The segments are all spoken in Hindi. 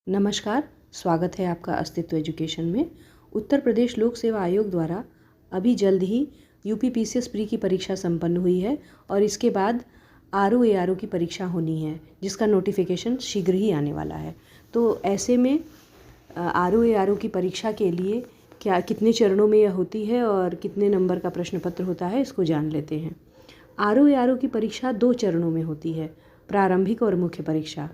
नमस्कार, स्वागत है आपका अस्तित्व एजुकेशन में। उत्तर प्रदेश लोक सेवा आयोग द्वारा अभी जल्द ही यूपीपीसीएस प्री की परीक्षा संपन्न हुई है और इसके बाद आरओ एआरओ की परीक्षा होनी है, जिसका नोटिफिकेशन शीघ्र ही आने वाला है। तो ऐसे में आरओ एआरओ की परीक्षा के लिए कितने चरणों में यह होती है और कितने नंबर का प्रश्न पत्र होता है, इसको जान लेते हैं। आरओ एआरओ की परीक्षा 2 चरणों में होती है, प्रारंभिक और मुख्य परीक्षा।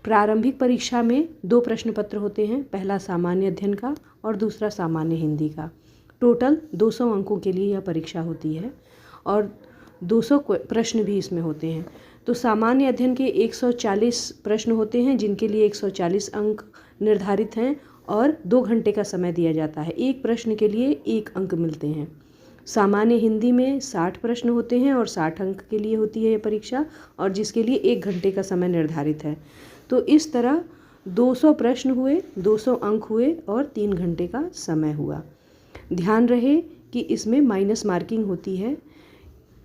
प्रारंभिक परीक्षा में 2 प्रश्न पत्र होते हैं, पहला सामान्य अध्ययन का और दूसरा सामान्य हिंदी का। टोटल 200 अंकों के लिए यह परीक्षा होती है और 200 प्रश्न भी इसमें होते हैं। तो सामान्य अध्ययन के 140 प्रश्न होते हैं, जिनके लिए 140 अंक निर्धारित हैं और 2 घंटे का समय दिया जाता है। एक प्रश्न के लिए 1 अंक मिलते हैं। सामान्य हिंदी में 60 प्रश्न होते हैं और 60 अंक के लिए होती है यह परीक्षा, और जिसके लिए 1 घंटे का समय निर्धारित है। तो इस तरह 200 प्रश्न हुए, 200 अंक हुए और 3 घंटे का समय हुआ। ध्यान रहे कि इसमें माइनस मार्किंग होती है।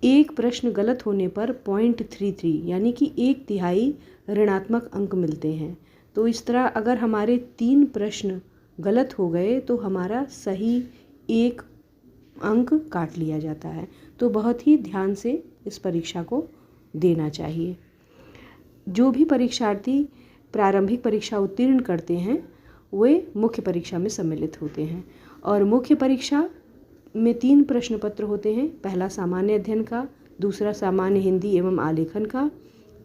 एक प्रश्न गलत होने पर 0.33 यानी कि 1/3 ऋणात्मक अंक मिलते हैं। तो इस तरह अगर हमारे 3 प्रश्न गलत हो गए तो हमारा सही 1 अंक काट लिया जाता है। तो बहुत ही ध्यान से इस परीक्षा को देना चाहिए। जो भी परीक्षार्थी प्रारंभिक परीक्षा उत्तीर्ण करते हैं वे मुख्य परीक्षा में सम्मिलित होते हैं, और मुख्य परीक्षा में 3 प्रश्न पत्र होते हैं, पहला सामान्य अध्ययन का, दूसरा सामान्य हिंदी एवं आलेखन का,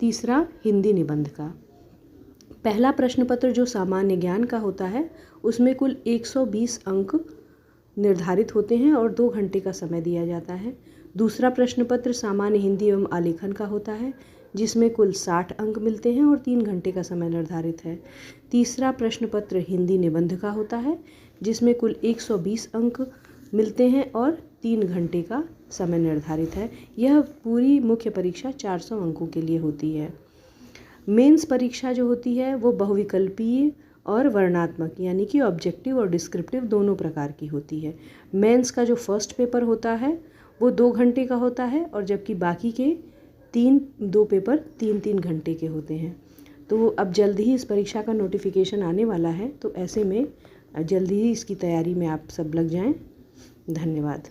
तीसरा हिंदी निबंध का। पहला प्रश्न पत्र जो सामान्य ज्ञान का होता है उसमें कुल 120 अंक निर्धारित होते हैं और 2 घंटे का समय दिया जाता है। दूसरा प्रश्न पत्र सामान्य हिंदी एवं आलेखन का होता है, जिसमें कुल 60 अंक मिलते हैं और 3 घंटे का समय निर्धारित है। तीसरा प्रश्न पत्र हिंदी निबंध का होता है, जिसमें कुल 120 अंक मिलते हैं और 3 घंटे का समय निर्धारित है। यह पूरी मुख्य परीक्षा 400 अंकों के लिए होती है। मेंस परीक्षा जो होती है वो बहुविकल्पीय और वर्णात्मक यानी कि ऑब्जेक्टिव और डिस्क्रिप्टिव दोनों प्रकार की होती है। मेंस का जो फर्स्ट पेपर होता है वो 2 घंटे का होता है, और जबकि बाकी के 2 पेपर 3-3 घंटे के होते हैं। तो अब जल्द ही इस परीक्षा का नोटिफिकेशन आने वाला है, तो ऐसे में जल्दी ही इसकी तैयारी में आप सब लग जाएं। धन्यवाद।